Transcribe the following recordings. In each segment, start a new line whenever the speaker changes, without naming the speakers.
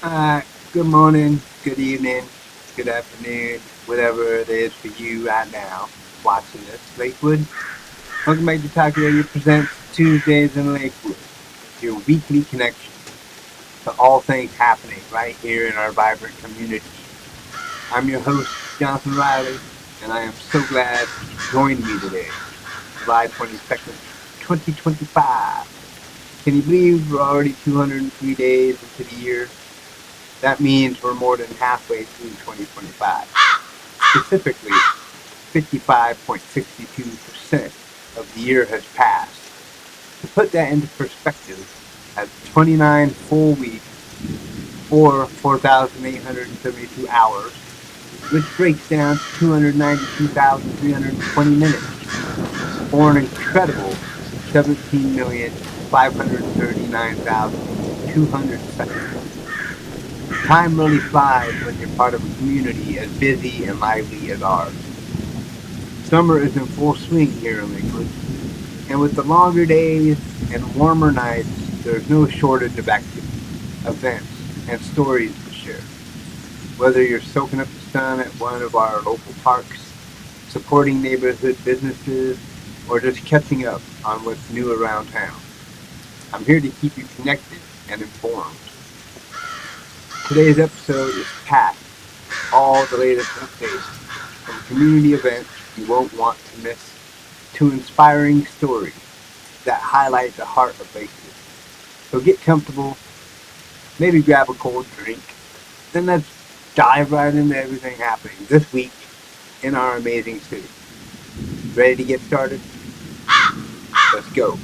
Good morning, good evening, good afternoon, whatever it is for you right now watching this. Lakewood, welcome back to Talk Radio Presents Tuesdays in Lakewood, your weekly connection to all things happening right here in our vibrant community. I'm your host, Jonathan Riley, and I am so glad you joined me today, July 22nd, 2025. Can you believe we're already 203 days into the year? That means we're more than halfway through 2025. Specifically, 55.62% of the year has passed. To put that into perspective, that's 29 full weeks or 4,872 hours, which breaks down to 292,320 minutes, or an incredible 17,539,200 seconds. Time really flies when you're part of a community as busy and lively as ours. Summer is in full swing here in Lakewood, and with the longer days and warmer nights, there's no shortage of events, and stories to share. Whether you're soaking up the sun at one of our local parks, supporting neighborhood businesses, or just catching up on what's new around town, I'm here to keep you connected and informed. Today's episode is packed with all the latest updates from community events you won't want to miss to inspiring stories that highlight the heart of Lakewood. So get comfortable, maybe grab a cold drink, then let's dive right into everything happening this week in our amazing city. Ready to get started? Let's go.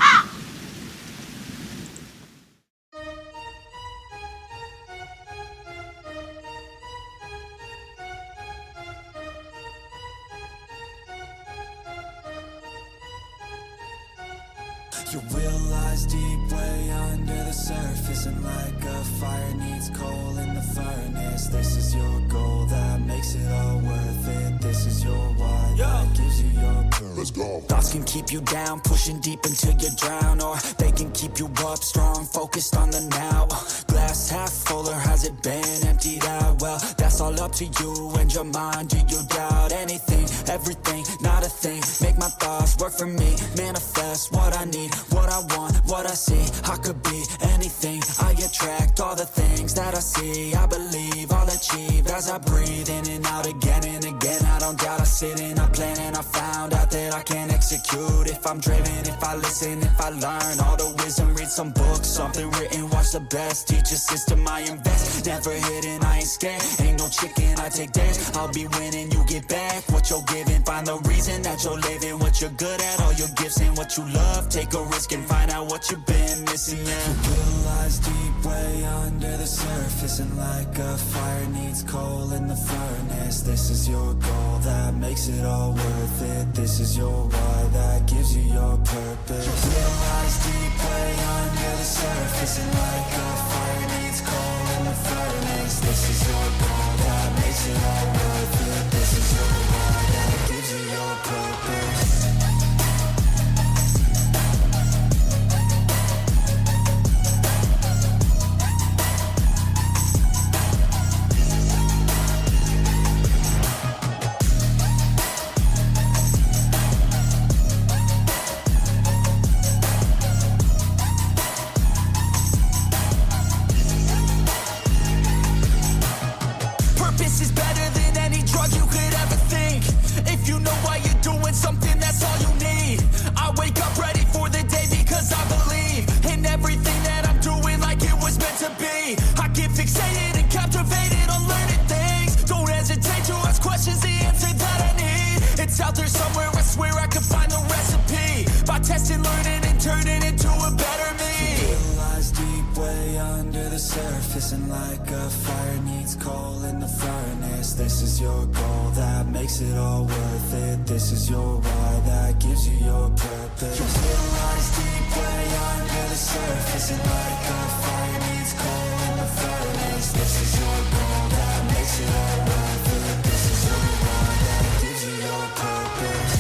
Your will lies deep way under the surface, and like a fire needs coal in the furnace. This is your goal that makes it all worth it. This is your why that gives you your purpose. Let's go. Thoughts can keep you down, pushing deep until you drown, or they can keep you up strong, focused on the now. Glass half full, or has it been emptied out? Well, that's all up to you and your mind. Do you doubt anything, everything, not a thing? Make my thoughts work for me, manifest what I need, what I want, what I see. I could be anything, I attract all the things that I see. I believe I'll achieve as I breathe in and out again and again. I don't doubt, I sit and I plan, and I found out that I can execute if I'm driven, if I listen, if I learn all the wisdom. Read some books, something written, watch the best, teach a system I invest. Never hidden, I ain't scared, ain't no chicken, I take dares. I'll be winning, you get back what you're giving. Find the reason that you're living, what you're good at, all your gifts and what you love. Take a risk and find out what you've been missing. Yeah. Your will lies deep way under the surface, and like a fire needs coal in the furnace. This is your goal that makes it all worth it. This is your why that gives you your purpose. Your will lies deep way under the surface, and like a fire needs coal in the furnace. This is your goal that makes it all worth it. This is your why that gives you your purpose. Out there somewhere, I swear I can find the recipe. By testing, learning, and turning into a better me. Your will lies deep way under the surface, and like a fire needs coal in the furnace. This is your goal that makes it all worth it. This is your why that gives you your purpose. Your will lies deep way under the surface, and like a fire needs coal in the furnace. This is your goal that makes it all worth it. This is your why that gives you your purpose.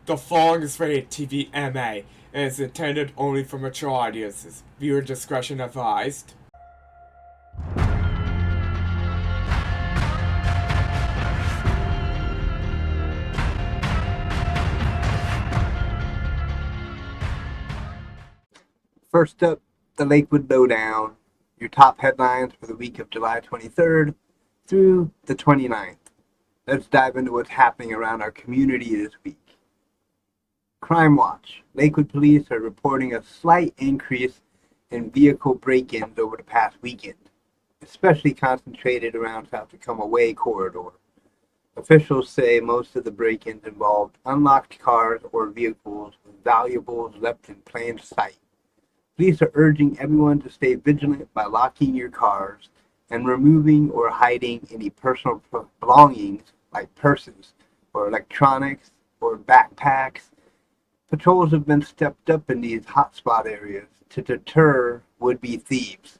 The following is rated TV MA and is intended only for mature audiences. Viewer discretion advised.
First up, the Lakewood Lowdown, your top headlines for the week of July 23rd through the 29th. Let's dive into what's happening around our community this week. Crime Watch. Lakewood police are reporting a slight increase in vehicle break-ins over the past weekend, especially concentrated around South Tacoma Way corridor. Officials say most of the break-ins involved unlocked cars or vehicles with valuables left in plain sight. Police are urging everyone to stay vigilant by locking your cars and removing or hiding any personal belongings like purses or electronics or backpacks. Patrols have been stepped up in these hotspot areas to deter would-be thieves,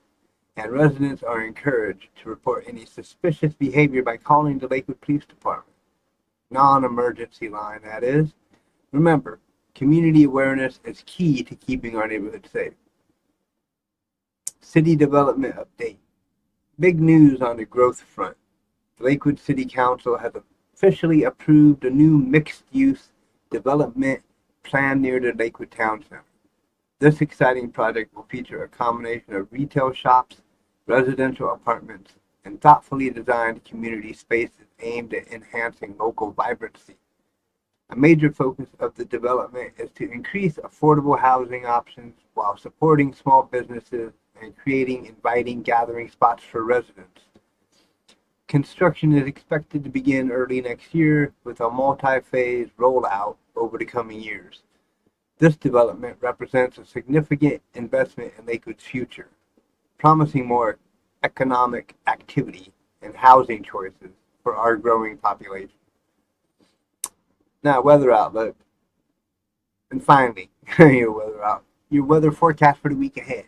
and residents are encouraged to report any suspicious behavior by calling the Lakewood Police Department. Non-emergency line, that is. Remember, community awareness is key to keeping our neighborhood safe. City development update. Big news on the growth front. The Lakewood City Council has officially approved a new mixed-use development plan near the Lakewood Town Center. This exciting project will feature a combination of retail shops, residential apartments, and thoughtfully designed community spaces aimed at enhancing local vibrancy. A major focus of the development is to increase affordable housing options while supporting small businesses and creating inviting gathering spots for residents. Construction is expected to begin early next year with a multi-phase rollout over the coming years. This development represents a significant investment in Lakewood's future, promising more economic activity and housing choices for our growing population. Now, weather outlook. And finally, your weather forecast for the week ahead.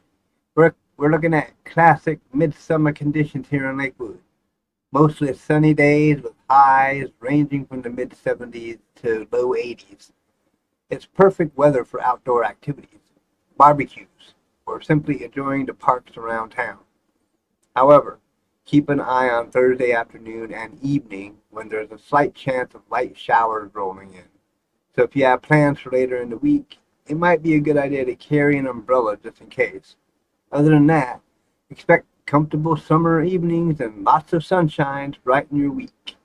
We're looking at classic midsummer conditions here in Lakewood. Mostly sunny days with highs ranging from the mid-70s to low 80s. It's perfect weather for outdoor activities, barbecues, or simply enjoying the parks around town. However, keep an eye on Thursday afternoon and evening when there's a slight chance of light showers rolling in. So if you have plans for later in the week, it might be a good idea to carry an umbrella just in case. Other than that, expect comfortable summer evenings and lots of sunshine to brighten your week.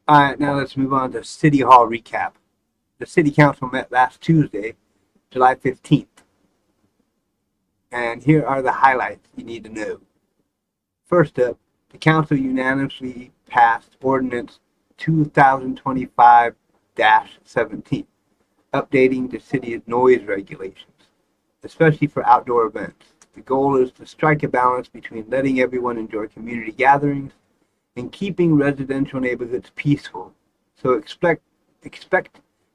Alright, now let's move on to City Hall recap. The City Council met last Tuesday, July 15th. And here are the highlights you need to know. First up, the Council unanimously passed Ordinance 2025-17, updating the city's noise regulations, especially for outdoor events. The goal is to strike a balance between letting everyone enjoy community gatherings and keeping residential neighborhoods peaceful. So expect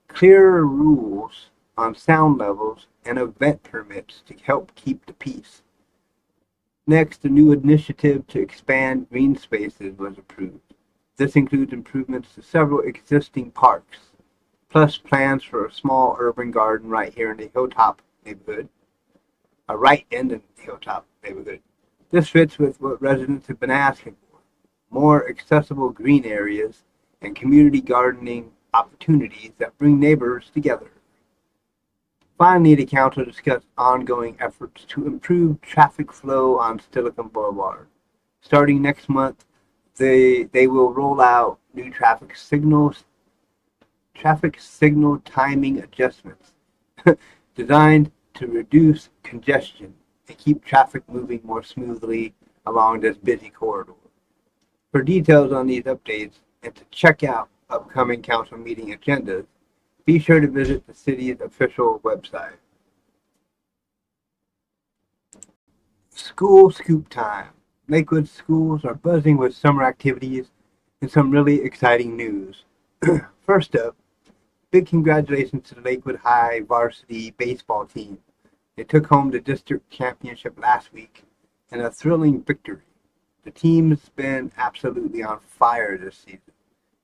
clearer rules on sound levels and event permits to help keep the peace. Next, a new initiative to expand green spaces was approved. This includes improvements to several existing parks, plus plans for a small urban garden right here in the Hilltop neighborhood. Right in the Hilltop neighborhood. This fits with what residents have been asking for: more accessible green areas and community gardening opportunities that bring neighbors together. Finally, the council discussed ongoing efforts to improve traffic flow on Steilacoom Boulevard. Starting next month, they will roll out new traffic signal timing adjustments designed to reduce congestion and keep traffic moving more smoothly along this busy corridor. For details on these updates and to check out upcoming council meeting agendas, be sure to visit the city's official website. School scoop time. Lakewood schools are buzzing with summer activities and some really exciting news. First up, big congratulations to the Lakewood High varsity baseball team. They took home the district championship last week in a thrilling victory. The team's been absolutely on fire this season.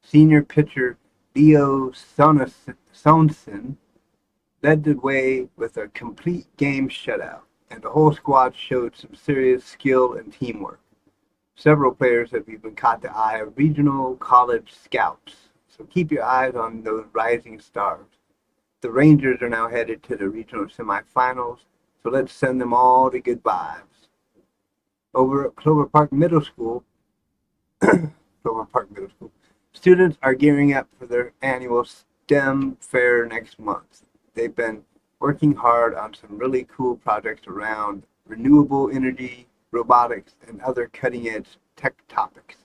Senior pitcher Leo Sonson led the way with a complete game shutout, and the whole squad showed some serious skill and teamwork. Several players have even caught the eye of regional college scouts, so keep your eyes on those rising stars. The Rangers are now headed to the regional semifinals, so let's send them all the good vibes. Over at Clover Park Middle School, students are gearing up for their annual STEM fair next month. They've been working hard on some really cool projects around renewable energy, robotics, and other cutting-edge tech topics.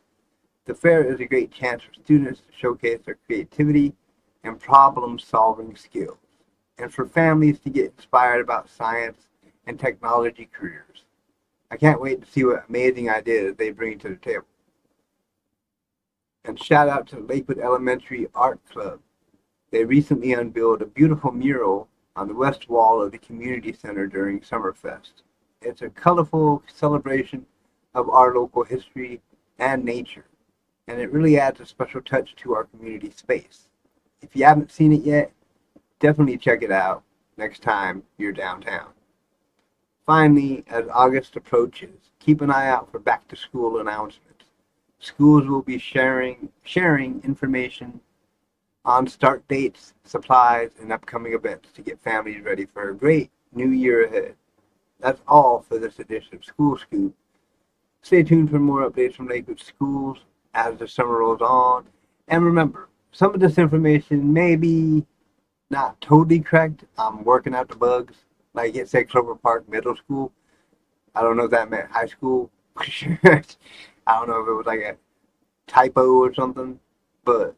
The fair is a great chance for students to showcase their creativity and problem-solving skills, and for families to get inspired about science and technology careers. I can't wait to see what amazing ideas they bring to the table. And shout out to Lakewood Elementary Art Club. They recently unveiled a beautiful mural on the west wall of the community center during Summerfest. It's a colorful celebration of our local history and nature, and it really adds a special touch to our community space. If you haven't seen it yet, definitely check it out next time you're downtown. Finally, as August approaches, keep an eye out for back to school announcements. Schools will be sharing information on start dates, supplies, and upcoming events to get families ready for a great new year ahead. That's all for this edition of School Scoop. Stay tuned for more updates from Lakewood schools as the summer rolls on. And remember, some of this information may be not totally correct. I'm working out the bugs. Like it said Clover Park Middle School. I don't know if that meant high school. I don't know if it was like a typo or something. But,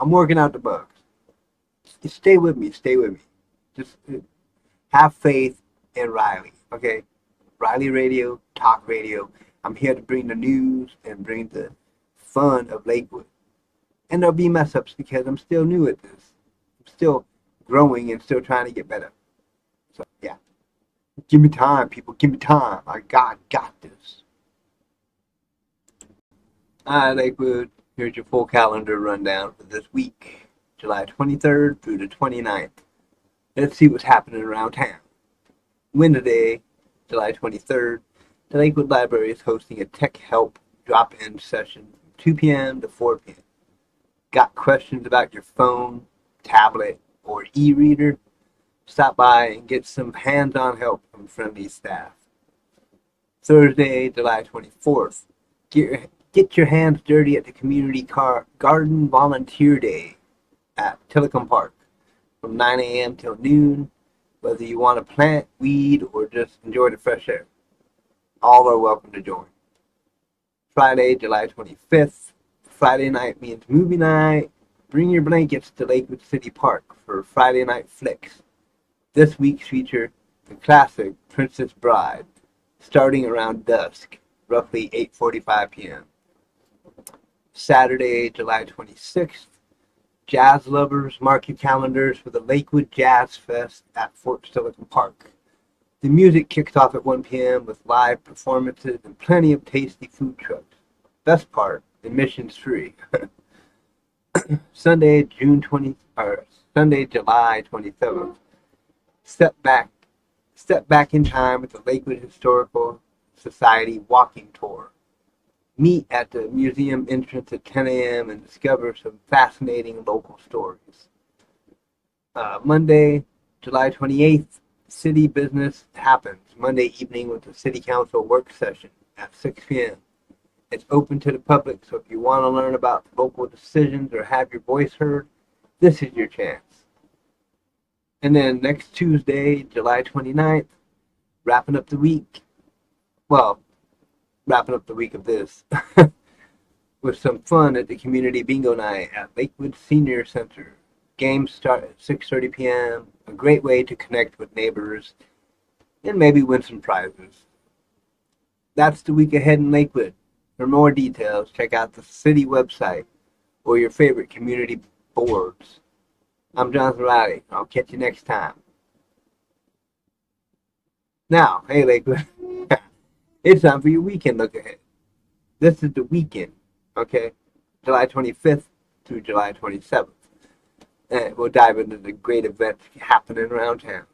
I'm working out the bugs. Just stay with me. Stay with me. Just have faith in Riley. Okay? Riley Radio, Talk Radio. I'm here to bring the news and bring the fun of Lakewood. And there'll be mess ups because I'm still new at this. I'm still growing and still trying to get better. So, yeah. Give me time, people. Give me time. I got this. Alright, Lakewood. Here's your full calendar rundown for this week, July 23rd through the 29th. Let's see what's happening around town. Wednesday, July 23rd, the Lakewood Library is hosting a Tech Help drop-in session from 2 p.m. to 4 p.m. Got questions about your phone, tablet, or e-reader? Stop by and get some hands-on help from friendly staff. Thursday, July 24th, get your hands dirty at the Community Garden Volunteer Day at Telecom Park from 9 a.m. till noon, whether you want to plant, weed, or just enjoy the fresh air. All are welcome to join. Friday, July 25th, Friday night means movie night. Bring your blankets to Lakewood City Park for Friday night flicks. This week's feature, the classic Princess Bride, starting around dusk, roughly 8:45 p.m. Saturday, July 26th, jazz lovers, mark your calendars for the Lakewood Jazz Fest at Fort Silicon Park. The music kicks off at 1 p.m. with live performances and plenty of tasty food trucks. Best part, admission's free. Sunday, July 27th. Step back in time with the Lakewood Historical Society walking tour. Meet at the museum entrance at 10 a.m. and discover some fascinating local stories. Monday, July 28th, City Business Happens. Monday evening with the City Council work session at 6 p.m. It's open to the public, so if you want to learn about local decisions or have your voice heard, this is your chance. And then next Tuesday, July 29th, wrapping up the week of this with some fun at the Community Bingo Night at Lakewood Senior Center. Games start at 6:30 p.m., a great way to connect with neighbors and maybe win some prizes. That's the week ahead in Lakewood. For more details, check out the city website or your favorite community boards. I'm Jonathan Riley. I'll catch you next time. Now, hey Lakewood, it's time for your weekend look ahead. This is the weekend, okay? July 25th through July 27th. And we'll dive into the great events happening around town.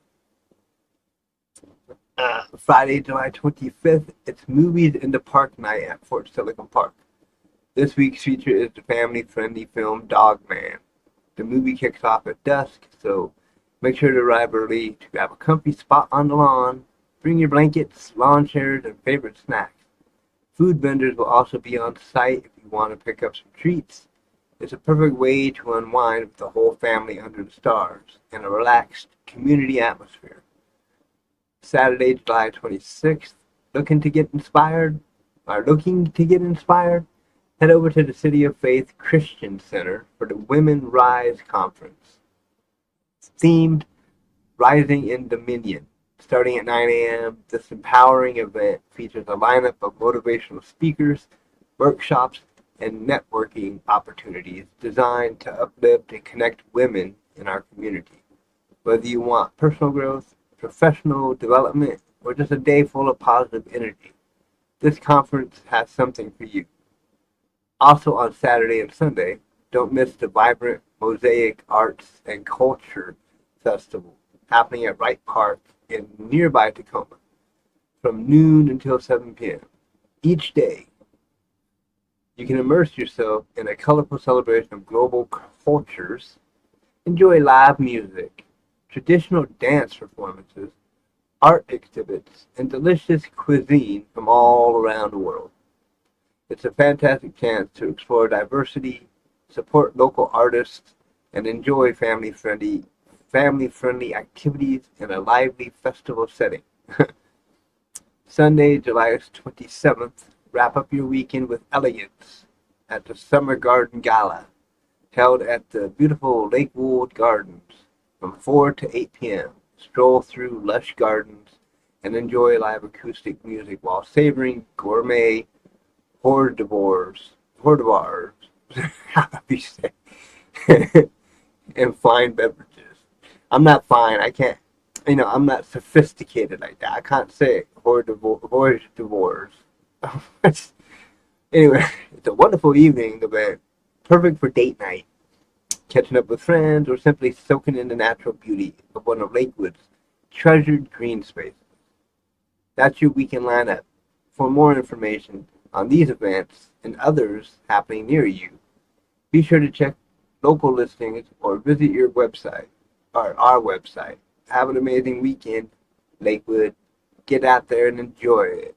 Friday, July 25th, it's Movies in the Park night at Fort Silicon Park. This week's feature is the family-friendly film Dog Man. The movie kicks off at dusk, so make sure to arrive early to grab a comfy spot on the lawn. Bring your blankets, lawn chairs, and favorite snacks. Food vendors will also be on site if you want to pick up some treats. It's a perfect way to unwind with the whole family under the stars in a relaxed community atmosphere. Saturday, July 26th, looking to get inspired? Head over to the City of Faith Christian Center for the Women Rise Conference. It's themed Rising in Dominion. Starting at 9 a.m., this empowering event features a lineup of motivational speakers, workshops, and networking opportunities designed to uplift and connect women in our community. Whether you want personal growth, professional development, or just a day full of positive energy, this conference has something for you. Also on Saturday and Sunday, don't miss the vibrant Mosaic Arts and Culture Festival happening at Wright Park in nearby Tacoma from noon until 7 p.m. Each day, you can immerse yourself in a colorful celebration of global cultures, enjoy live music, traditional dance performances, art exhibits, and delicious cuisine from all around the world. It's a fantastic chance to explore diversity, support local artists, and enjoy family-friendly activities in a lively festival setting. Sunday, July 27th, wrap up your weekend with elegance at the Summer Garden Gala, held at the beautiful Lakewood Gardens from 4 to 8 p.m. Stroll through lush gardens and enjoy live acoustic music while savoring gourmet hors d'oeuvres, how do you say, and fine beverages. I'm not fine. I can't, I'm not sophisticated like that. I can't say hors d'oeuvres. Anyway, it's a wonderful evening event, perfect for date night, catching up with friends, or simply soaking in the natural beauty of one of Lakewood's treasured green spaces. That's your weekend lineup. For more information on these events and others happening near you, be sure to check local listings or visit your website, or our website. Have an amazing weekend, Lakewood. Get out there and enjoy it.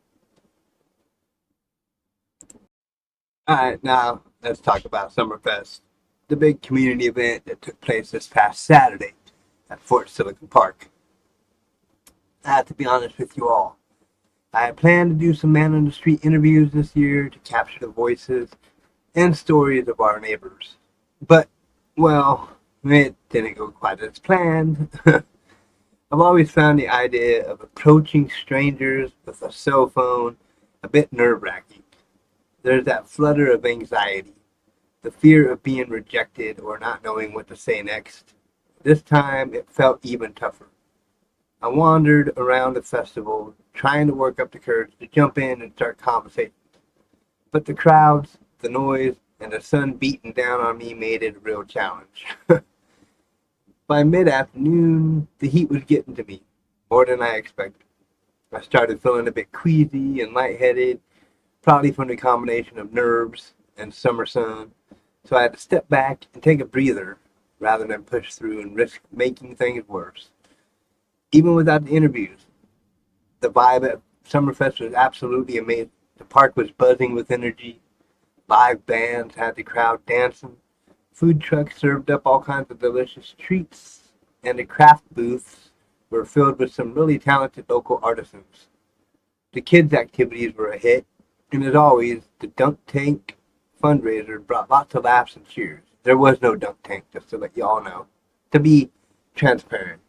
Alright, now let's talk about Summerfest, the big community event that took place this past Saturday at Fort Silicon Park. I have to be honest with you all. I had planned to do some man on the street interviews this year to capture the voices and stories of our neighbors. But, well, it didn't go quite as planned. I've always found the idea of approaching strangers with a cell phone a bit nerve-wracking. There's that flutter of anxiety, the fear of being rejected or not knowing what to say next. This time it felt even tougher. I wandered around the festival, trying to work up the courage to jump in and start conversations. But the crowds, the noise, and the sun beating down on me made it a real challenge. By mid-afternoon, the heat was getting to me, more than I expected. I started feeling a bit queasy and lightheaded, probably from the combination of nerves and summer sun, so I had to step back and take a breather rather than push through and risk making things worse. Even without the interviews, the vibe at Summerfest was absolutely amazing. The park was buzzing with energy. Live bands had the crowd dancing. Food trucks served up all kinds of delicious treats. And the craft booths were filled with some really talented local artisans. The kids' activities were a hit. And as always, the dunk tank fundraiser brought lots of laughs and cheers. There was no dunk tank, just to let you all know. To be transparent.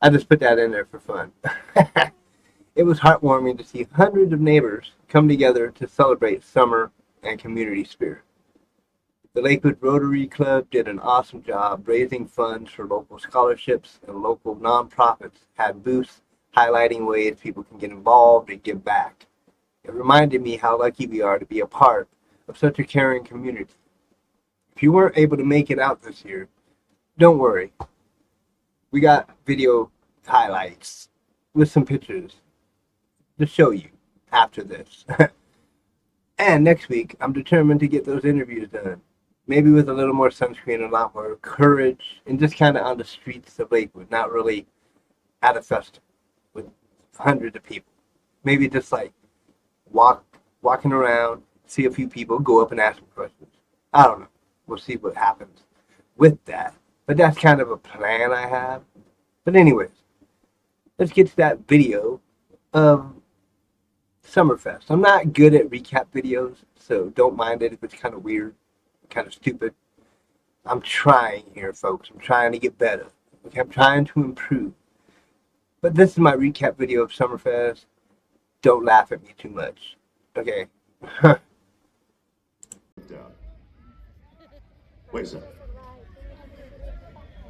I just put that in there for fun. It was heartwarming to see hundreds of neighbors come together to celebrate summer and community spirit. The Lakewood Rotary Club did an awesome job raising funds for local scholarships, and local nonprofits had booths highlighting ways people can get involved and give back. It reminded me how lucky we are to be a part of such a caring community. If you weren't able to make it out this year, don't worry. We got video highlights with some pictures to show you after this. And next week, I'm determined to get those interviews done. Maybe with a little more sunscreen, a lot more courage, and just kind of on the streets of Lakewood, not really at a festival with hundreds of people. Maybe just like walking around, see a few people, go up and ask them questions. I don't know. We'll see what happens with that. But that's kind of a plan I have. But anyways, let's get to that video of Summerfest. I'm not good at recap videos, so don't mind it if it's kind of weird, kind of stupid. I'm trying here, folks. I'm trying to get better. Okay, I'm trying to improve. But this is my recap video of Summerfest. Don't laugh at me too much. Okay.
Wait a second.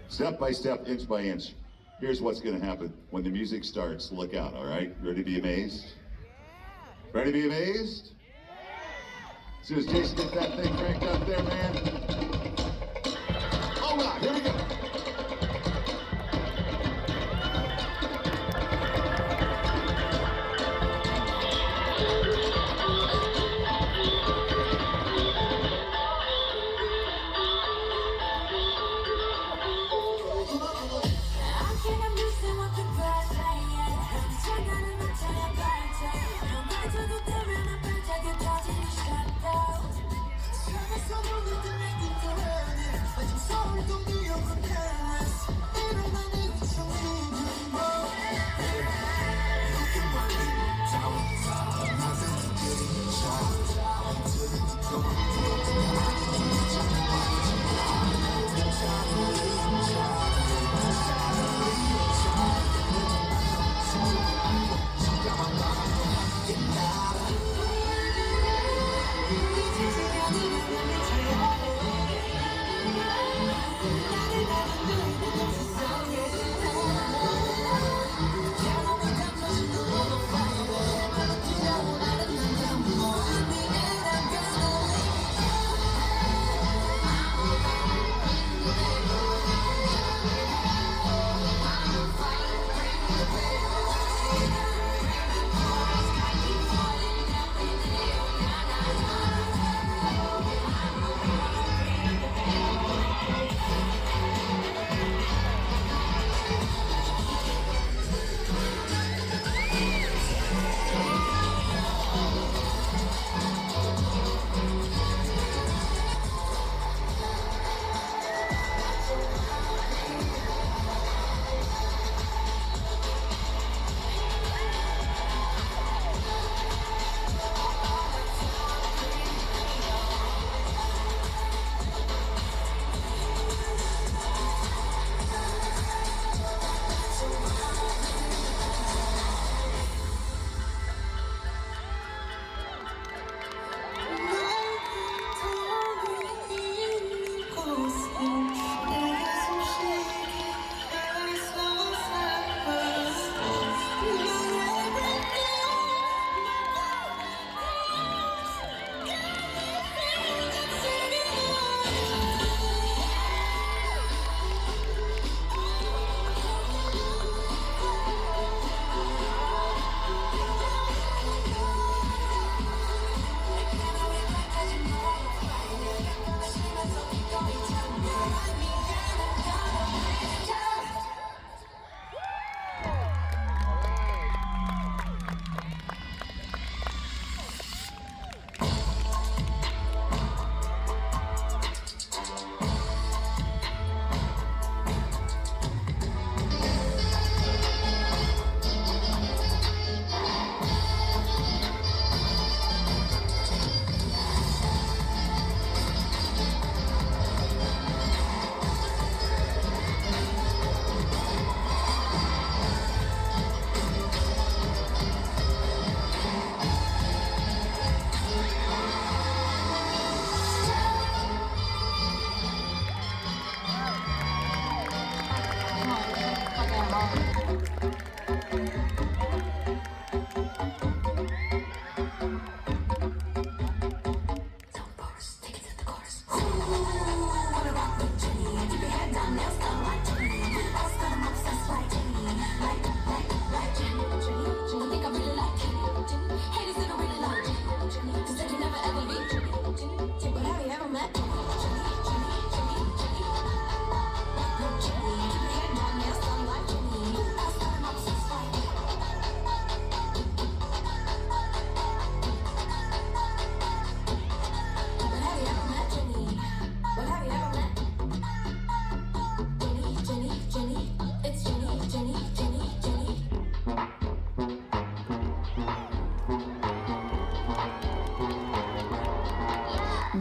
Step by step, inch by inch. Here's what's going to happen when the music starts. Look out, all right? Ready to be amazed? Ready to be amazed? As soon as Jason gets that thing cranked up there, man. All right, here we go.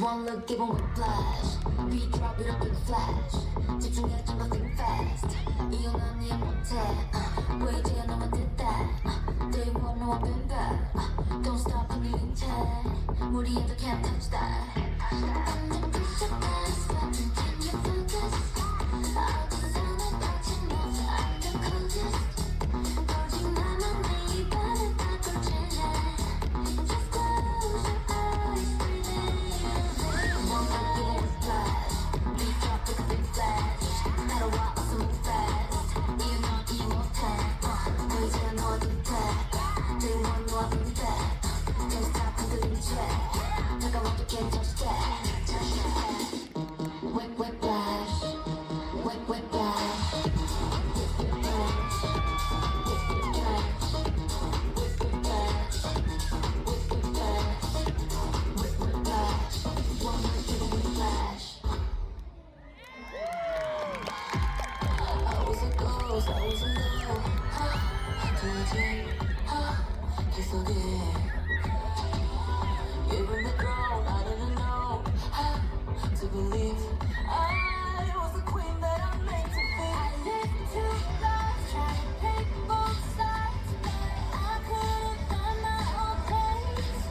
One look, give 'em whiplash. We drop it a big flash. 집중해, 좀 더 think fast. 이건 아니 못해. 왜 이제야 너만 됐다. Day one, no, I've been back. Don't stop, I'm leading tag. 무리해도 can't touch that. Under pressure, pass, button, can you focus? 어디서나 touching us, under contest. 오직 나만 내 입안을 다 꽂힐래. Just close your eyes, breathe in. One look, give 'em whiplash. We drop like a big flash. 따라와, 어서 move fast. 이건 넌 이해 못해. 왜 이제야 너와 듯해. Day one, 너와 been back. Don't stop, 흔들리는 채. 다가와도 can't touch that. Whiplash. Whiplash. Believe I was the queen that I'm meant to be. I lived two lives, trying to pick both sides. I couldn't find my own place.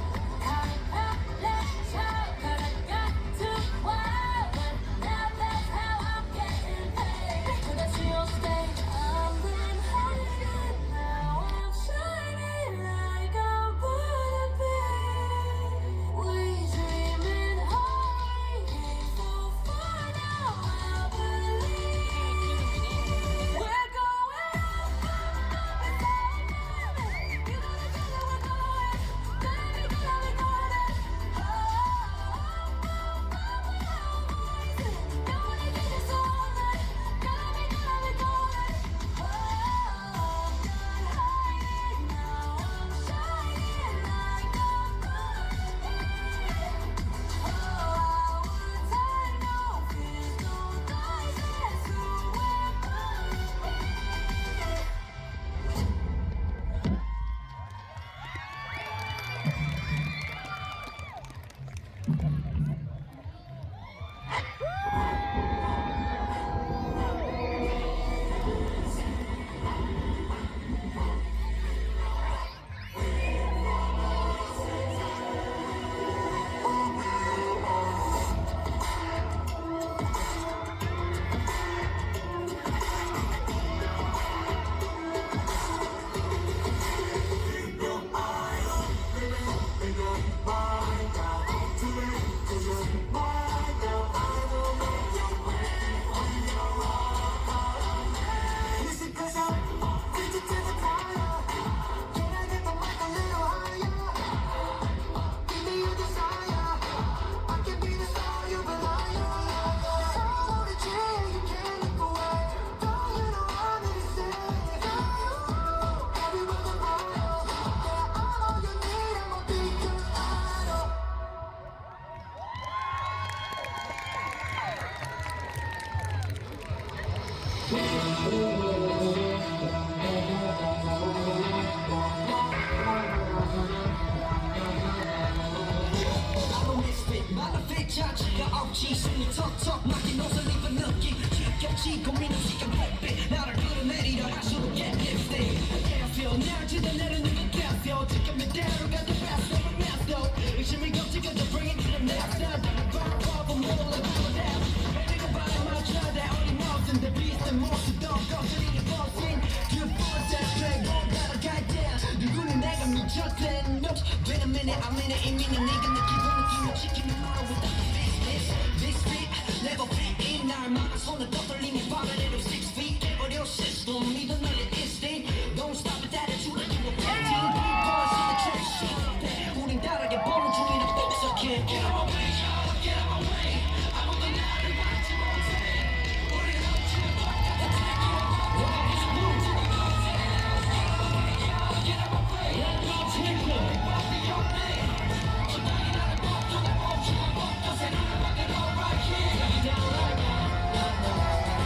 Caught it back, left child, could've got too wild, but now that's how I'm getting paid. But that's your stage. I'm in hiding now. I'm shining like I wanna be. We dreaming high, came so far now. I believe we're going up, it's all coming. You know the color we're going, baby, color we're going. Don't wanna get this all right. Gotta be color we're going. I'm not hiding now. I'm shining like a no fears, no dies, that's who we're I'm a misfit, malefit 자체가 없지 숨이 턱턱 막힌 옷을 입은 느낌 지겹지 고민은 시간 햇빛 나를 끌어내리려 할수록 get lipstick Yeah I feel 날 지대 내리는 것 같아 지금 이대로 가도 best of a mess though 의심이 겹치겠다 bring it to the next step Back up and roll like all of that 내가 바람 맞춰야 돼 어림없는데 비슷한 모습도 거슬리는 버스인 두 번째 트랙 따라갈 때 누구는 내가 미쳤대 Nope Wait a minute I'm in it 이미는 네가 내 기분 느낌을 지키는 너로 without this beat never fit in 날마다 손을 떠돌리며 바라리로 6 feet 깨버려 system 믿어 너의 instinct Don't stop it that attitude like you a 15 Boys in the trash shit 우린 다르게 보는 중이라 so can't get out my way get out my way 아무도 나를 막지 못해 우린 멈추지 못해 take you get out my way take you be your name 적당히 나를 멈춰 날 멈추고 멈춰 새로운 밖에 right here Take it down right now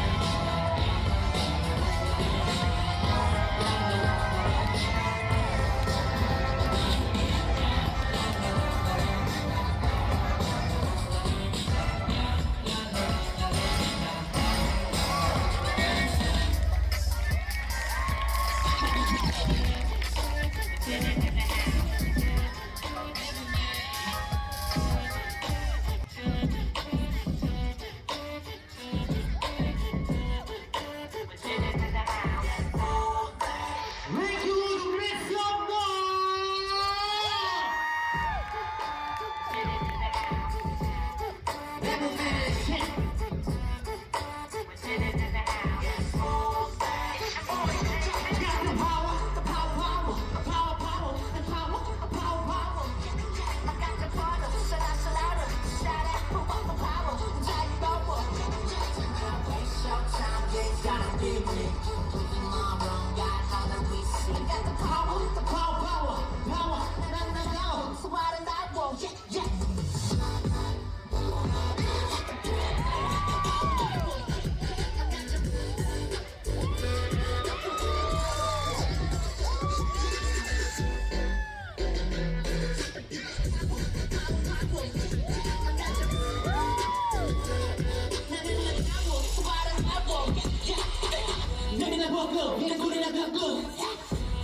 내가 보고 니네 소리나 듣고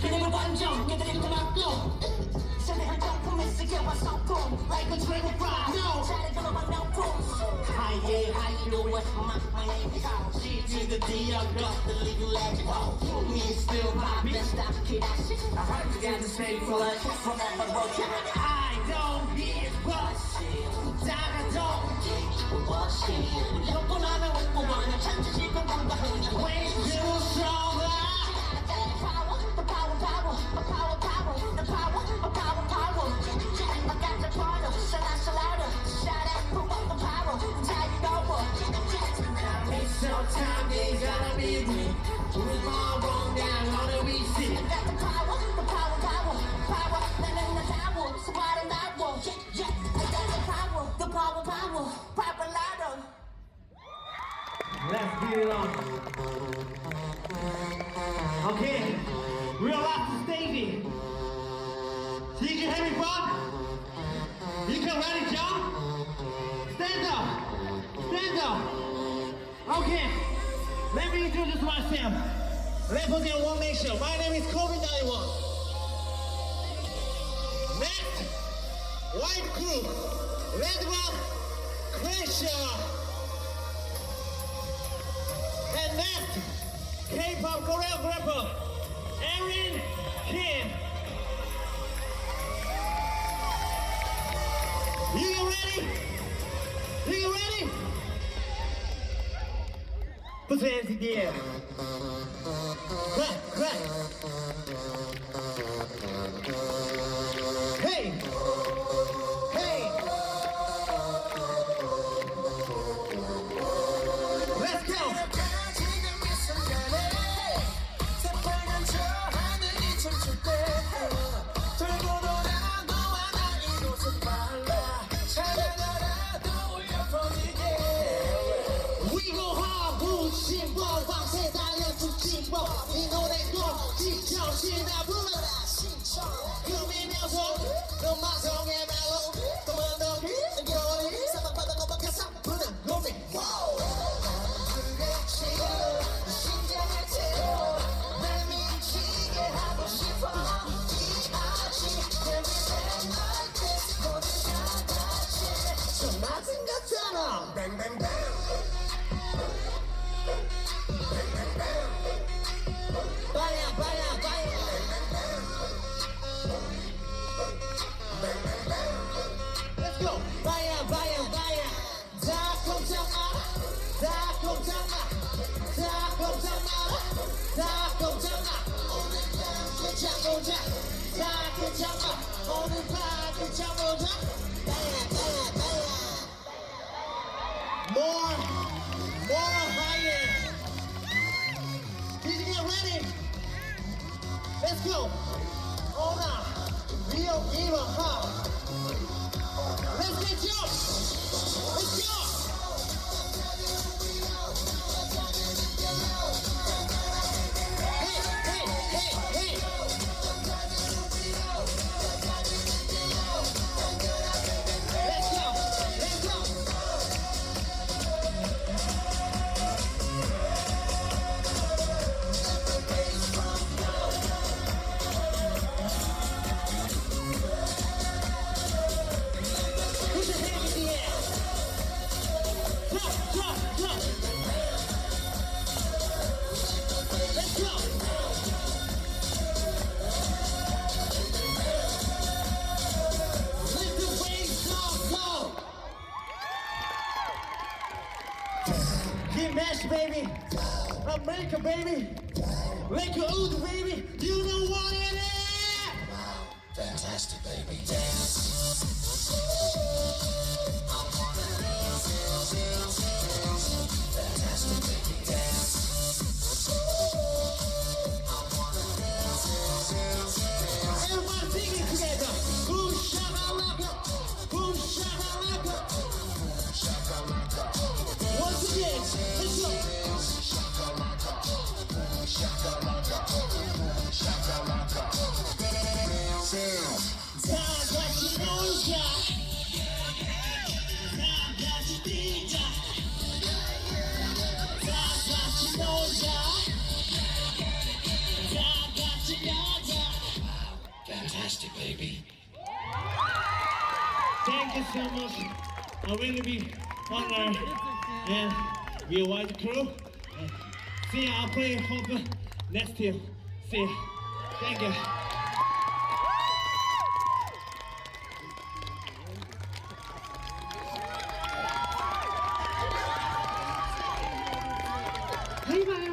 그림을 완전 얘들이부터 막고 세대한 정품을 쓰게와 성공 Like a dream ride No 잘해줘도 막 no fools High yeah high you know what my name is G to the D I got the legal legend Me still my best I kid I shit I heard you got the same blood from that I don't need bullshit 다가도 bullshit 욕도 나는 웃고 많은 참치질 건강과 흥량 Way too strong Sometimes they gotta be me. Who's all wrong down on the we see. I got the power, 나는 나 power, so why don't I walk? Yeah, I got the power, ladder. Let's get it on. Okay, real life to Stevie. So you can hear me, Bob? You can ready, John? Stand up. Okay, let me introduce myself. Represent One Nation. My name is Clover Park. Next, White Crew, Lakewood Lowdown. And next, K-pop choreographer, Erin Kim. You ready? Put your hands in the air. Clap. Hey. Let's go. We go hard, 부심보 밤새 달려준 진보 이 노래도 지쳐지나 불러라 신청 꿈이면서 음악성의 멜로 또만 더 겨울이 사랑받아 너만 가슴 부는 놈이 심장을 태워 날 미치게 하고 싶어 이 아침 everyday like this 모두 다같이 좀 맞은 것처럼 뱅뱅뱅 Let's go. Baya. 다 걱정마. 오늘 밤 괜찮보자. 다 괜찮아. 오늘 밤 괜찮보자. Baya. More higher. Did you get ready? Let's go. Oh nah. Real evil hard. Let's get jump. Let's go. Hey. Let's go. Put your hands in the air. Drop. Let's go. Let the waves go. Get matched, baby. America, baby. Lakewood, baby. You know what it is. Fantastic, baby. Fantastic, baby. Everybody sing it together. Boom shakalaka. Once again, let's go. 다 같이 놀자. 다 같이 뛰자. 다 so much. I really be honored and be a white crew. See ya, I'll play hope next year. See ya. Thank you. Bye bye.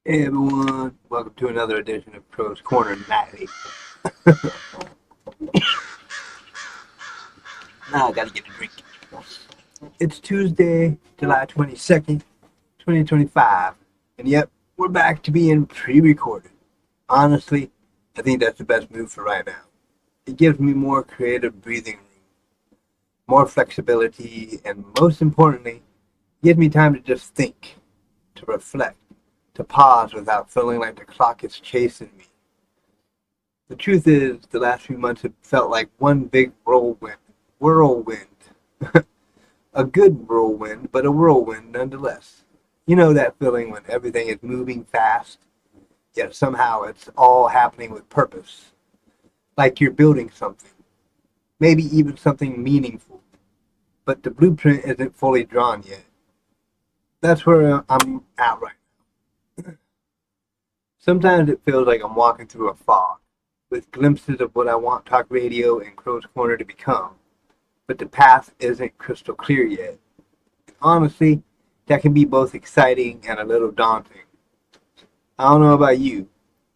Hey everyone, welcome to another edition of Pro's Corner Nightly. Now I gotta get a drink. It's Tuesday, July 22nd, 2025, and yep, we're back to being pre-recorded. Honestly, I think that's the best move for right now. It gives me more creative breathing room, more flexibility, and most importantly, gives me time to just think, to reflect, to pause without feeling like the clock is chasing me. The truth is, the last few months have felt like one big whirlwind. A good whirlwind, but a whirlwind nonetheless. You know that feeling when everything is moving fast, yet somehow it's all happening with purpose. Like you're building something, maybe even something meaningful, but the blueprint isn't fully drawn yet. That's where I'm at right now. Sometimes it feels like I'm walking through a fog, with glimpses of what I want talk radio and Crow's Corner to become, but the path isn't crystal clear yet. Honestly, that can be both exciting and a little daunting. I don't know about you,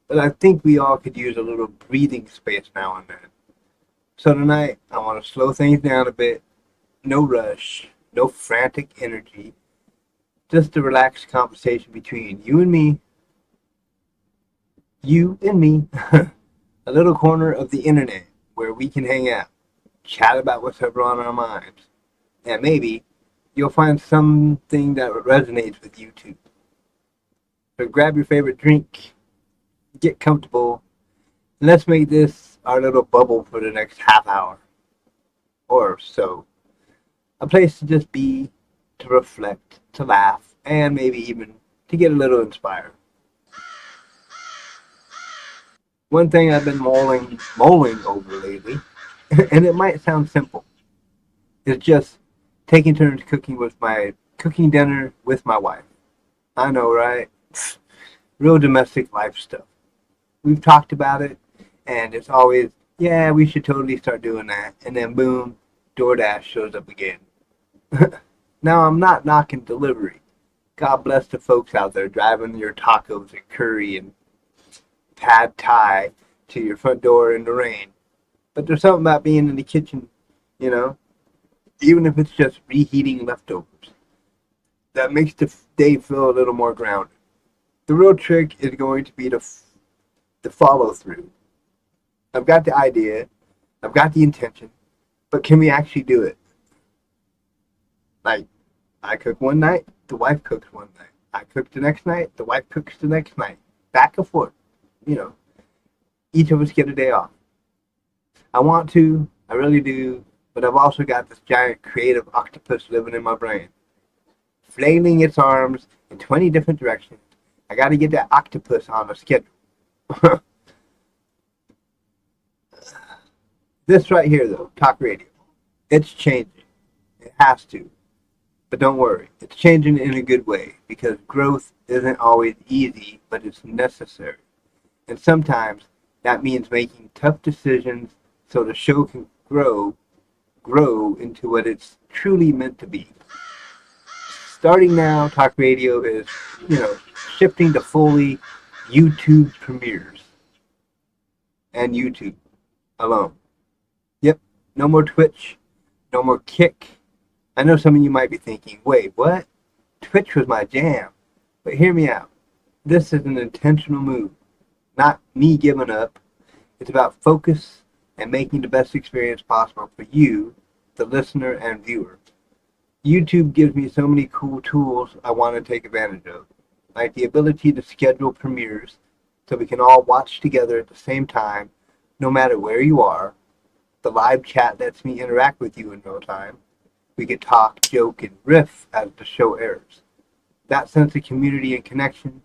but I think we all could use a little breathing space now and then. So tonight, I want to slow things down a bit. No rush, no frantic energy, just a relaxed conversation between you and me, a little corner of the internet where we can hang out, chat about what's ever on our minds, and maybe you'll find something that resonates with you too. So grab your favorite drink, get comfortable, and let's make this our little bubble for the next half hour or so. A place to just be, to reflect, to laugh, and maybe even to get a little inspired. One thing I've been mulling over lately, and it might sound simple, is just taking turns cooking dinner with my wife. I know, right? Real domestic life stuff. We've talked about it, and it's always, yeah, we should totally start doing that. And then boom, DoorDash shows up again. Now, I'm not knocking delivery. God bless the folks out there driving your tacos and curry and pad thai to your front door in the rain. But there's something about being in the kitchen, you know, even if it's just reheating leftovers, that makes the day feel a little more grounded. The real trick is going to be the follow through. I've got the idea, I've got the intention, but can we actually do it? Like, I cook one night, the wife cooks one night. I cook the next night, the wife cooks the next night. Back and forth. You know, each of us get a day off. I want to, I really do, but I've also got this giant creative octopus living in my brain, flailing its arms in 20 different directions. I gotta get that octopus on a schedule. This right here, though, talk radio, it's changing. It has to. But don't worry, it's changing in a good way because growth isn't always easy, but it's necessary. And sometimes that means making tough decisions so the show can grow into what it's truly meant to be. Starting now, talk radio is, shifting to fully YouTube premieres and YouTube alone. Yep, no more Twitch, no more Kick. I know some of you might be thinking, wait, what? Twitch was my jam. But hear me out. This is an intentional move, not me giving up. It's about focus and making the best experience possible for you, the listener and viewer. YouTube gives me so many cool tools I want to take advantage of, like the ability to schedule premieres so we can all watch together at the same time, no matter where you are. The live chat lets me interact with you in real time. We can talk, joke, and riff as the show airs. That sense of community and connection,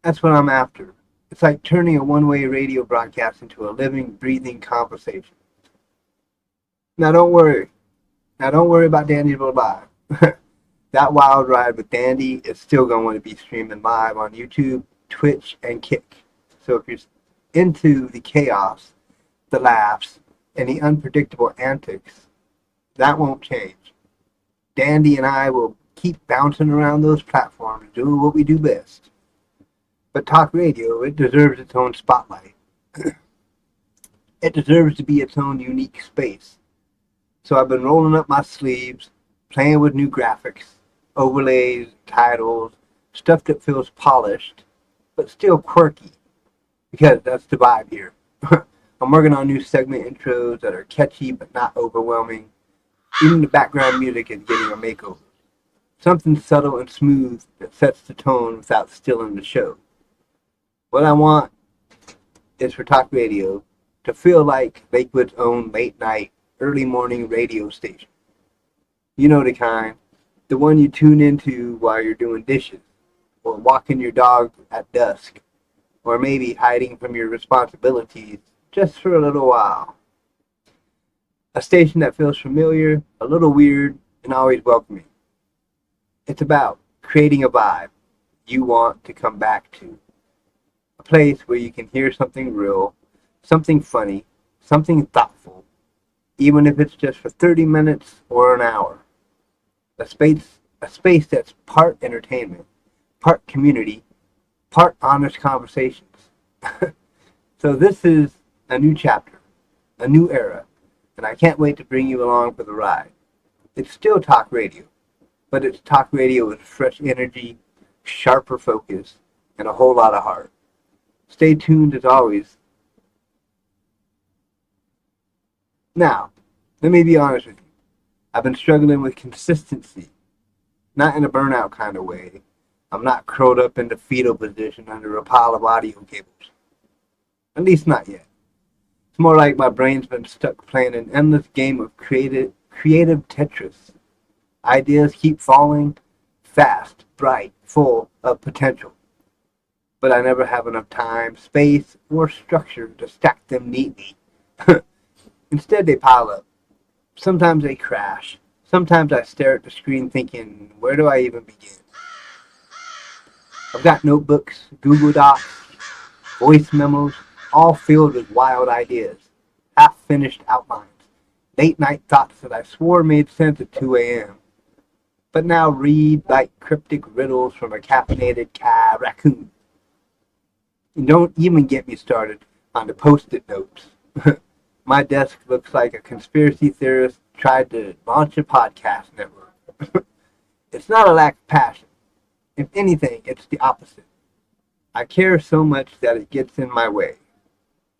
that's what I'm after. It's like turning a one-way radio broadcast into a living, breathing conversation. Now don't worry. Now don't worry about Dandy's World Live. That wild ride with Dandy is still going to be streaming live on YouTube, Twitch, and Kick. So if you're into the chaos, the laughs, and the unpredictable antics, that won't change. Dandy and I will keep bouncing around those platforms doing what we do best. But talk radio, it deserves its own spotlight. It deserves to be its own unique space. So I've been rolling up my sleeves, playing with new graphics, overlays, titles, stuff that feels polished, but still quirky, because that's the vibe here. I'm working on new segment intros that are catchy but not overwhelming. Even the background music is getting a makeover. Something subtle and smooth that sets the tone without stealing the show. What I want is for talk radio to feel like Lakewood's own late night, early morning radio station. You know the kind. The one you tune into while you're doing dishes, or walking your dog at dusk, or maybe hiding from your responsibilities just for a little while. A station that feels familiar, a little weird, and always welcoming. It's about creating a vibe you want to come back to. A place where you can hear something real, something funny, something thoughtful, even if it's just for 30 minutes or an hour. A space that's part entertainment, part community, part honest conversations. So this is a new chapter, a new era, and I can't wait to bring you along for the ride. It's still talk radio, but it's talk radio with fresh energy, sharper focus, and a whole lot of heart. Stay tuned as always. Now, let me be honest with you. I've been struggling with consistency, not in a burnout kind of way. I'm not curled up in the fetal position under a pile of audio cables. At least not yet. It's more like my brain's been stuck playing an endless game of creative Tetris. Ideas keep falling, fast, bright, full of potential. But I never have enough time, space, or structure to stack them neatly. Instead, they pile up. Sometimes they crash. Sometimes I stare at the screen thinking, where do I even begin? I've got notebooks, Google Docs, voice memos, all filled with wild ideas, half-finished outlines, late-night thoughts that I swore made sense at 2 a.m., but now read like cryptic riddles from a caffeinated raccoon. And don't even get me started on the post-it notes. My desk looks like a conspiracy theorist tried to launch a podcast network. It's not a lack of passion. If anything, it's the opposite. I care so much that it gets in my way.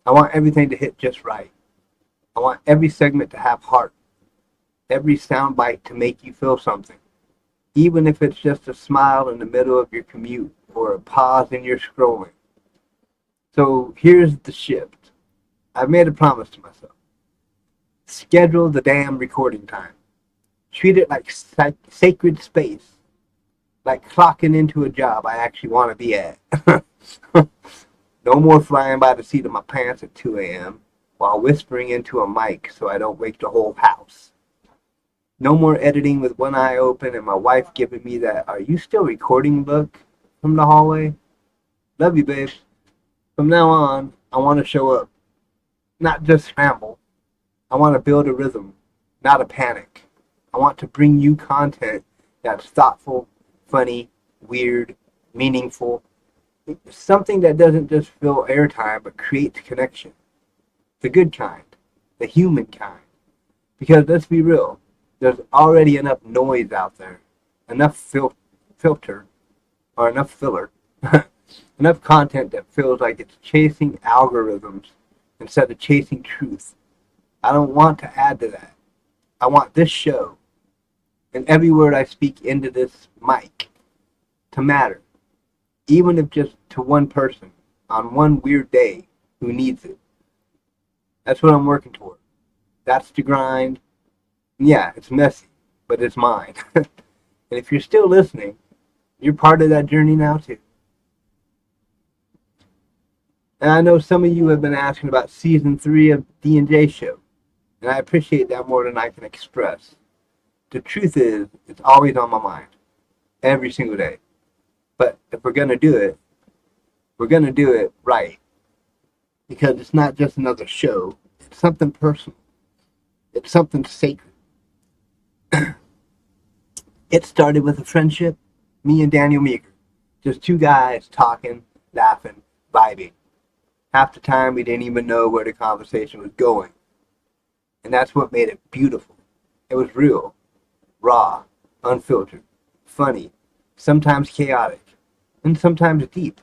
I want everything to hit just right. I want every segment to have heart. Every soundbite to make you feel something. Even if it's just a smile in the middle of your commute or a pause in your scrolling. So here's the shift. I've made a promise to myself. Schedule the damn recording time. Treat it like sacred space. Like clocking into a job I actually want to be at. No more flying by the seat of my pants at 2 a.m. while whispering into a mic so I don't wake the whole house. No more editing with one eye open and my wife giving me that "are you still recording" look from the hallway. Love you, babe. From now on, I want to show up. Not just scramble. I want to build a rhythm, not a panic. I want to bring you content that's thoughtful, funny, weird, meaningful. Something that doesn't just fill airtime but creates connection. The good kind. The human kind. Because let's be real, there's already enough noise out there. Enough filter. Or enough filler. Enough content that feels like it's chasing algorithms instead of chasing truth. I don't want to add to that. I want this show and every word I speak into this mic to matter, even if just to one person on one weird day who needs it. That's what I'm working toward. That's the grind. Yeah, it's messy, but it's mine. And if you're still listening, you're part of that journey now too. And I know some of you have been asking about season 3 of D&J show, and I appreciate that more than I can express. The truth is, it's always on my mind, every single day. But if we're gonna do it, we're gonna do it right, because it's not just another show. It's something personal. It's something sacred. It started with a friendship, me and Daniel Meeker, just two guys talking, laughing, vibing. Half the time we didn't even know where the conversation was going. And that's what made it beautiful. It was real, raw, unfiltered, funny, sometimes chaotic, and sometimes deep.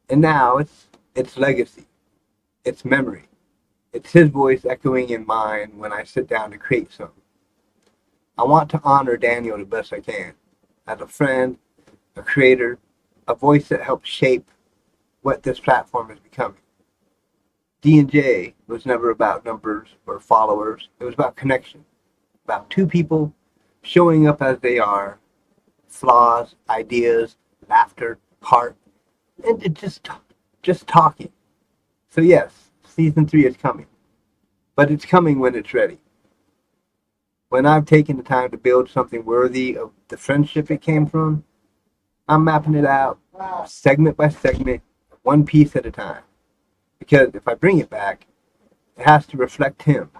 And now it's legacy, it's memory. It's his voice echoing in mine when I sit down to create something. I want to honor Daniel the best I can, as a friend, a creator, a voice that helped shape what this platform is becoming. D&J was never about numbers or followers. It was about connection, about two people showing up as they are, flaws, ideas, laughter, heart, and just talking. So yes, season 3 is coming, but it's coming when it's ready. When I've taken the time to build something worthy of the friendship it came from, I'm mapping it out segment by segment, one piece at a time. Because if I bring it back, it has to reflect him,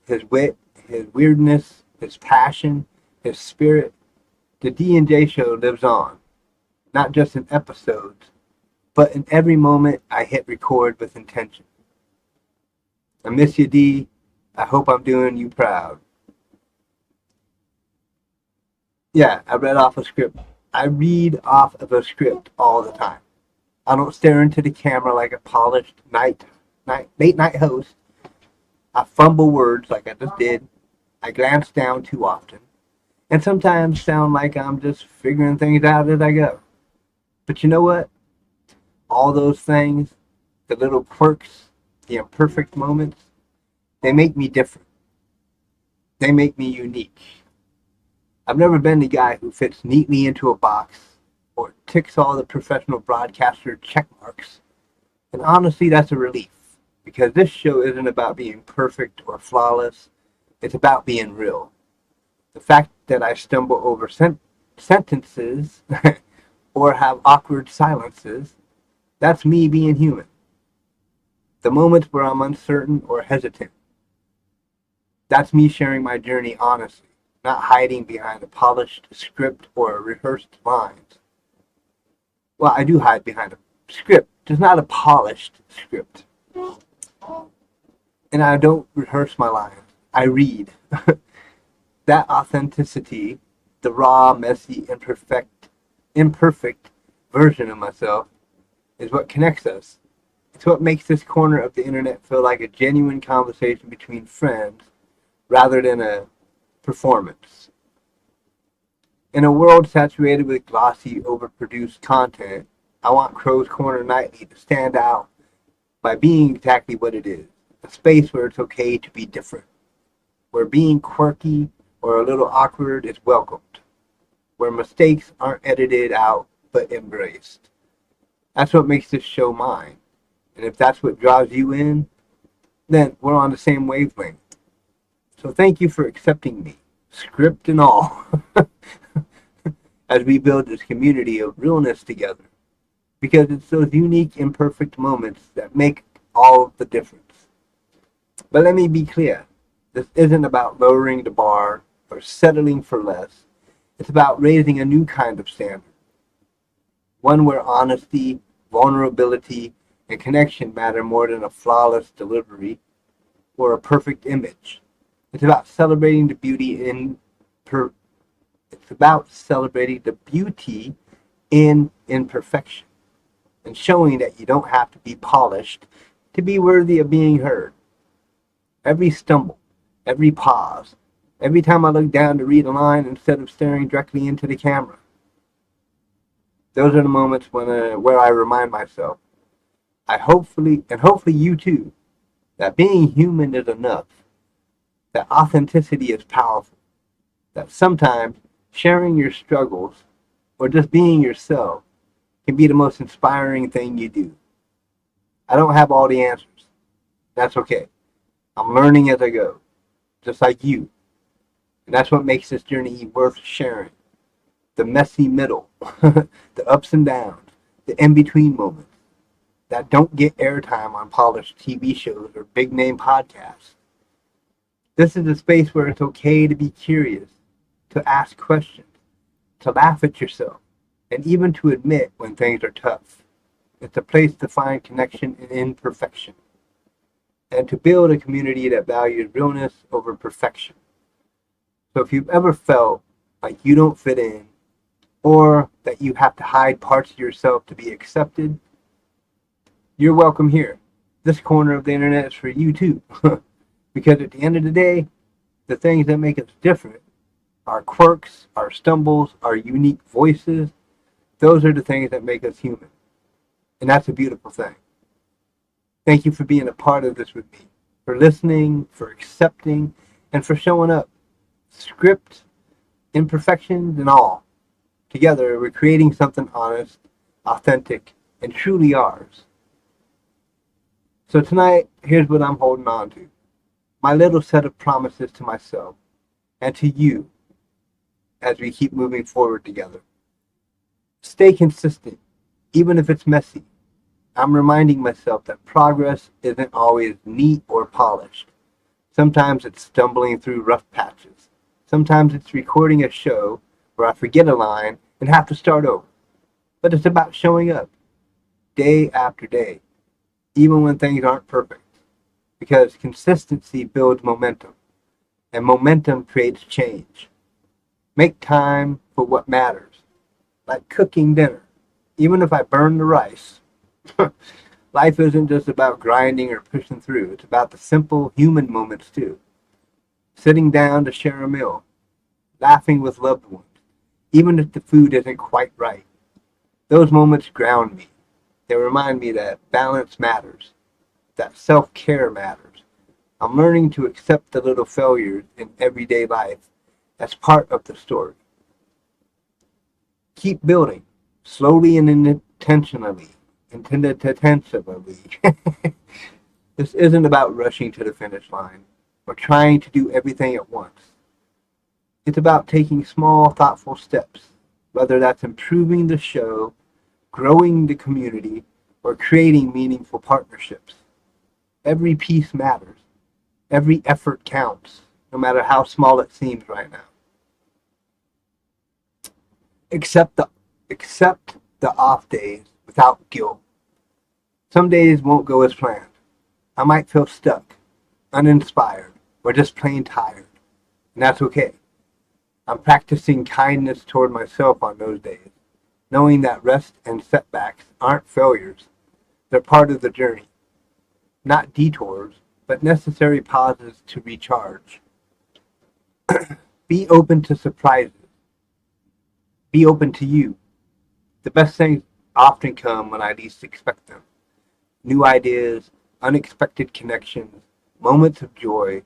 his wit, his weirdness, his passion, his spirit. The D&J show lives on, not just in episodes, but in every moment I hit record with intention. I miss you, D. I hope I'm doing you proud. Yeah, I read off a script. I read off of a script all the time. I don't stare into the camera like a polished late night host. I fumble words like I just did. I glance down too often. And sometimes sound like I'm just figuring things out as I go. But you know what? All those things, the little quirks, the imperfect moments, they make me different. They make me unique. I've never been the guy who fits neatly into a box or ticks all the professional broadcaster check marks. And honestly, that's a relief, because this show isn't about being perfect or flawless. It's about being real. The fact that I stumble over sentences or have awkward silences, that's me being human. The moments where I'm uncertain or hesitant, that's me sharing my journey honestly, not hiding behind a polished script or rehearsed lines. Well, I do hide behind a script, just not a polished script. And I don't rehearse my lines. I read. That authenticity, the raw, messy, imperfect version of myself, is what connects us. It's what makes this corner of the internet feel like a genuine conversation between friends rather than a performance. In a world saturated with glossy, overproduced content, I want Crow's Corner Nightly to stand out by being exactly what it is. A space where it's okay to be different. Where being quirky or a little awkward is welcomed. Where mistakes aren't edited out but embraced. That's what makes this show mine. And if that's what draws you in, then we're on the same wavelength. So thank you for accepting me, script and all, as we build this community of realness together. Because it's those unique, imperfect moments that make all the difference. But let me be clear. This isn't about lowering the bar or settling for less. It's about raising a new kind of standard. One where honesty, vulnerability, and connection matter more than a flawless delivery or a perfect image. It's about celebrating the beauty in imperfection and showing that you don't have to be polished to be worthy of being heard. Every stumble, every pause, every time I look down to read a line instead of staring directly into the camera. Those are the moments where I remind myself, hopefully you too, that being human is enough, that authenticity is powerful, that sometimes sharing your struggles or just being yourself can be the most inspiring thing you do. I don't have all the answers. That's okay. I'm learning as I go, just like you. And that's what makes this journey worth sharing. The messy middle, the ups and downs, the in-between moments that don't get airtime on polished TV shows or big-name podcasts. This is a space where it's okay to be curious, to ask questions, to laugh at yourself, and even to admit when things are tough. It's a place to find connection in imperfection, and to build a community that values realness over perfection. So if you've ever felt like you don't fit in, or that you have to hide parts of yourself to be accepted, you're welcome here. This corner of the internet is for you too. Because at the end of the day, the things that make us different, our quirks, our stumbles, our unique voices, those are the things that make us human. And that's a beautiful thing. Thank you for being a part of this with me, for listening, for accepting, and for showing up. Script, imperfections, and all. Together, we're creating something honest, authentic, and truly ours. So tonight, here's what I'm holding on to. My little set of promises to myself and to you as we keep moving forward together. Stay consistent, even if it's messy. I'm reminding myself that progress isn't always neat or polished. Sometimes it's stumbling through rough patches. Sometimes it's recording a show where I forget a line and have to start over. But it's about showing up day after day, even when things aren't perfect. Because consistency builds momentum, and momentum creates change. Make time for what matters, like cooking dinner. Even if I burn the rice, life isn't just about grinding or pushing through. It's about the simple human moments too. Sitting down to share a meal, laughing with loved ones, even if the food isn't quite right. Those moments ground me. They remind me that balance matters, that self-care matters. I'm learning to accept the little failures in everyday life as part of the story. Keep building, slowly and intentionally. This isn't about rushing to the finish line or trying to do everything at once. It's about taking small, thoughtful steps, whether that's improving the show, growing the community, or creating meaningful partnerships. Every piece matters. Every effort counts, no matter how small it seems right now. Accept the off days without guilt. Some days won't go as planned. I might feel stuck, uninspired, or just plain tired. And that's okay. I'm practicing kindness toward myself on those days, knowing that rest and setbacks aren't failures. They're part of the journey. Not detours, but necessary pauses to recharge. Be open to surprises. Be open to you. The best things often come when I least expect them. New ideas, unexpected connections, moments of joy.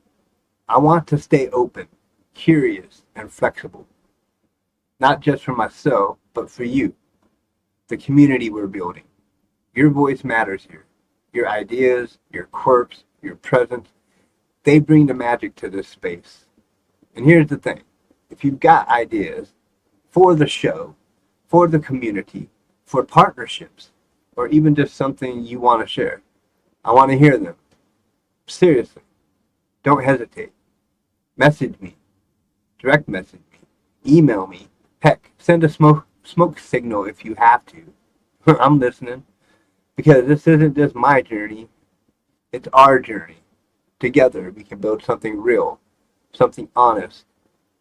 I want to stay open, curious, and flexible. Not just for myself, but for you, the community we're building. Your voice matters here. Your ideas, your quirks, your presence, they bring the magic to this space. And here's the thing. If you've got ideas for the show, for the community, for partnerships, or even just something you want to share, I want to hear them. Seriously, don't hesitate. Message me, direct message me, email me, heck, send a smoke signal if you have to. I'm listening, because this isn't just my journey, it's our journey. Together we can build something real, something honest,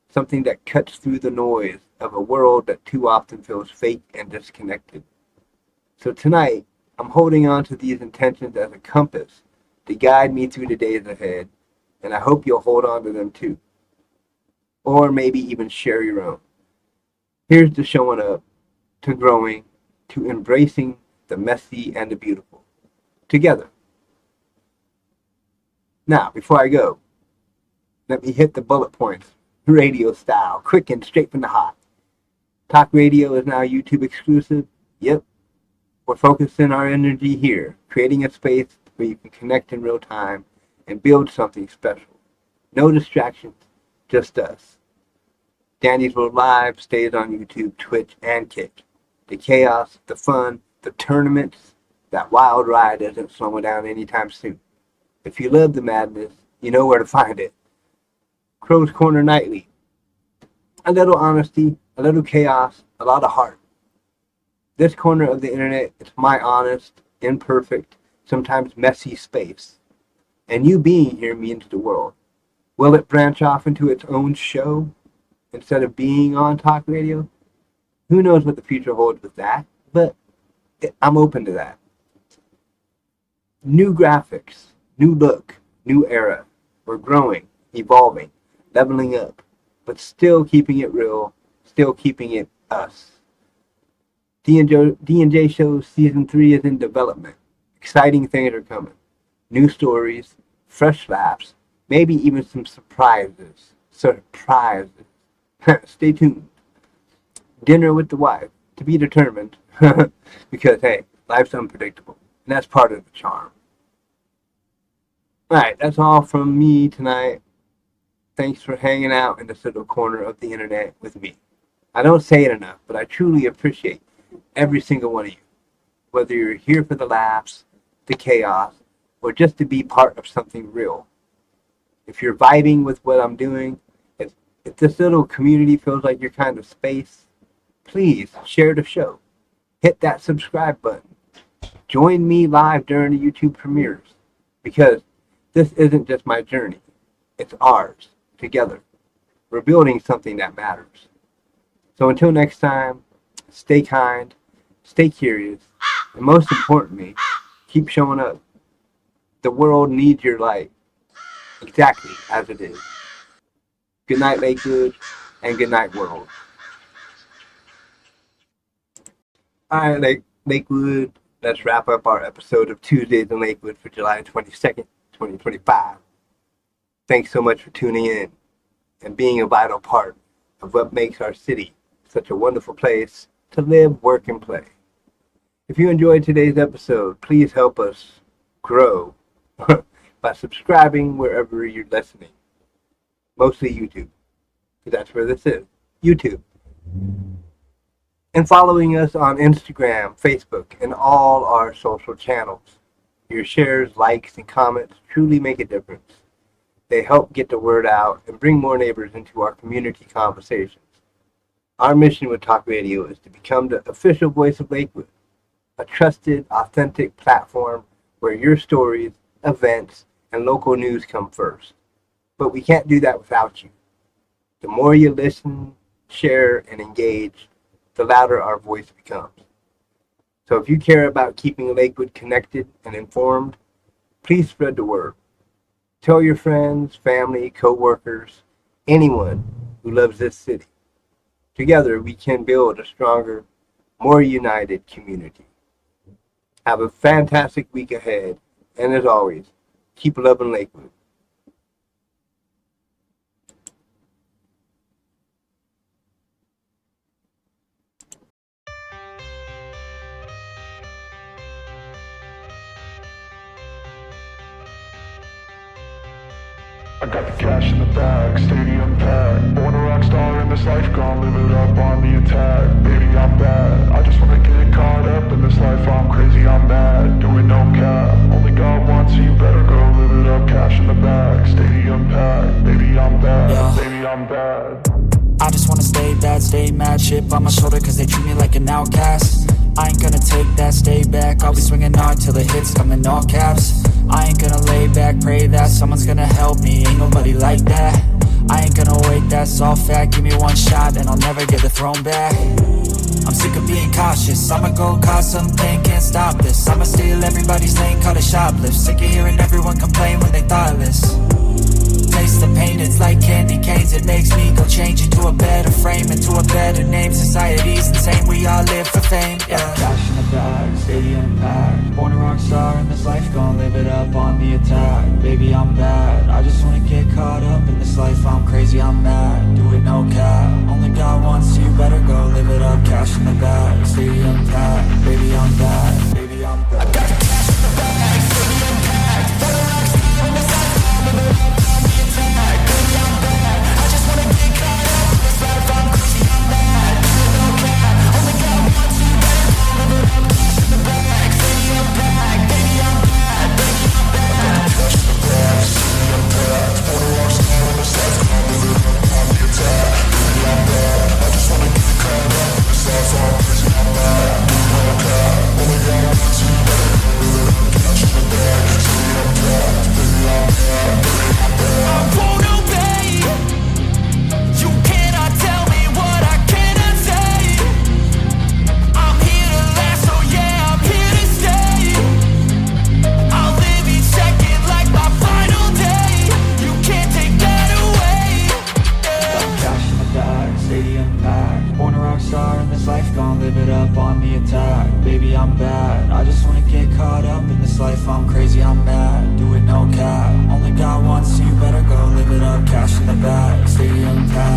something that cuts through the noise of a world that too often feels fake and disconnected. So tonight, I'm holding on to these intentions as a compass to guide me through the days ahead, and I hope you'll hold on to them too. Or maybe even share your own. Here's to showing up, to growing, to embracing the messy and the beautiful. Together. Now, before I go, let me hit the bullet points, radio style, quick and straight from the heart. Talk radio is now YouTube exclusive. Yep. We're focusing our energy here, creating a space where you can connect in real time and build something special. No distractions, just us. Danny's World Live stays on YouTube, Twitch, and Kick. The chaos, the fun, the tournaments, that wild ride isn't slowing down anytime soon. If you love the madness, you know where to find it. Crow's Corner Nightly. A little honesty, a little chaos, a lot of heart. This corner of the internet is my honest, imperfect, sometimes messy space. And you being here means the world. Will it branch off into its own show instead of being on talk radio? Who knows what the future holds with that, but I'm open to that. New graphics, new look, new era. We're growing, evolving, leveling up, but still keeping it real, still keeping it us. D&J Show Season 3 is in development. Exciting things are coming. New stories, fresh laughs, maybe even some surprises. Surprises. Stay tuned. Dinner with the wife, to be determined. Because, hey, life's unpredictable. And that's part of the charm. Alright, that's all from me tonight. Thanks for hanging out in this little corner of the internet with me. I don't say it enough, but I truly appreciate every single one of you. Whether you're here for the laughs, the chaos, or just to be part of something real. If you're vibing with what I'm doing, if this little community feels like your kind of space, please share the show. Hit that subscribe button. Join me live during the YouTube premieres, because this isn't just my journey. It's ours, together. We're building something that matters. So until next time, stay kind, stay curious, and most importantly, keep showing up. The world needs your light, exactly as it is. Good night, Lakewood, and good night, world. Alright, Lakewood, let's wrap up our episode of Tuesdays in Lakewood for July 22nd, 2025. Thanks so much for tuning in and being a vital part of what makes our city such a wonderful place to live, work, and play. If you enjoyed today's episode, please help us grow by subscribing wherever you're listening. Mostly YouTube, because that's where this is, YouTube. And following us on Instagram, Facebook, and all our social channels. Your shares, likes, and comments truly make a difference. They help get the word out and bring more neighbors into our community conversations. Our mission with Talk Radio is to become the official voice of Lakewood, a trusted, authentic platform where your stories, events, and local news come first. But we can't do that without you. The more you listen, share, and engage, the louder our voice becomes. So if you care about keeping Lakewood connected and informed, please spread the word. Tell your friends, family, co-workers, anyone who loves this city. Together, we can build a stronger, more united community. Have a fantastic week ahead, and as always, keep loving Lakewood.
I got the cash in the bag, stadium packed. Born a rock star in this life, gon' live it up on the attack. Baby, I'm bad, I just wanna get caught up in this life. I'm crazy, I'm mad, doing no cap. Only God wants, so you better go live it up. Cash in the bag, stadium packed. Baby, I'm bad,
Yeah.
baby, I'm bad.
I just wanna stay bad, stay mad. Chip on my shoulder cause they treat me like an outcast. I ain't gonna take that, stay back. I'll be swinging hard till the hits come in all caps. I ain't gonna lay back, pray that someone's gonna help me. Ain't nobody like that. I ain't gonna wait, that's all fact. Give me one shot and I'll never get the throne back. I'm sick of being cautious, I'ma go cause something, can't stop this. I'ma steal everybody's lane, call it shoplift. Sick of hearing everyone complain when they thoughtless. Taste the pain, it's like candy canes. It makes me go change into a better frame, into a better name. Society's insane, we all live for fame, yeah. Cash in the bag, stadium packed. Born a rock star in this life, gon' live it up on the attack. Baby, I'm bad, I just wanna get caught up in this life. I'm crazy, I'm mad, do it no cap. Only God wants one, so you better go live it up. Cash in the bag, stadium packed. Baby, I'm bad, baby, I'm bad. I got the cash in the bag, stadium packed. For the rocks, I'm the side, I'm living up on the attack. Baby, I'm bad, I just wanna get caught up in this life. I'm crazy, I'm mad, doing no cap. Only got one, so you better go live it up. Cash in the bag, stadium packed. Baby, I'm bad, baby, I'm bad. I got the cash in the bag, stadium packed. For the rocks, I'm the side, I'm living up on the attack. Baby, I'm bad, I just wanna get caught up in this life. I'm crazy, I'm mad, doing no cap. Only got one, so you better go live it up. Cash in the bag, stadium packed. Baby, I'm bad, baby, I'm bad. I won't obey. You cannot tell me what I cannot say. I'm here to last, so yeah, I'm here to stay. I'll live each second like my final day. You can't take that away. Yeah. Cash in the bag, stadium packed. Born a rock star in this life, gon' live it up on the attack. Baby, I'm bad, I just wanna get caught up in this life. I'm crazy, I'm mad, do it no cap. Only got one, so you better go live it up. Cash in the bag, stadium packed.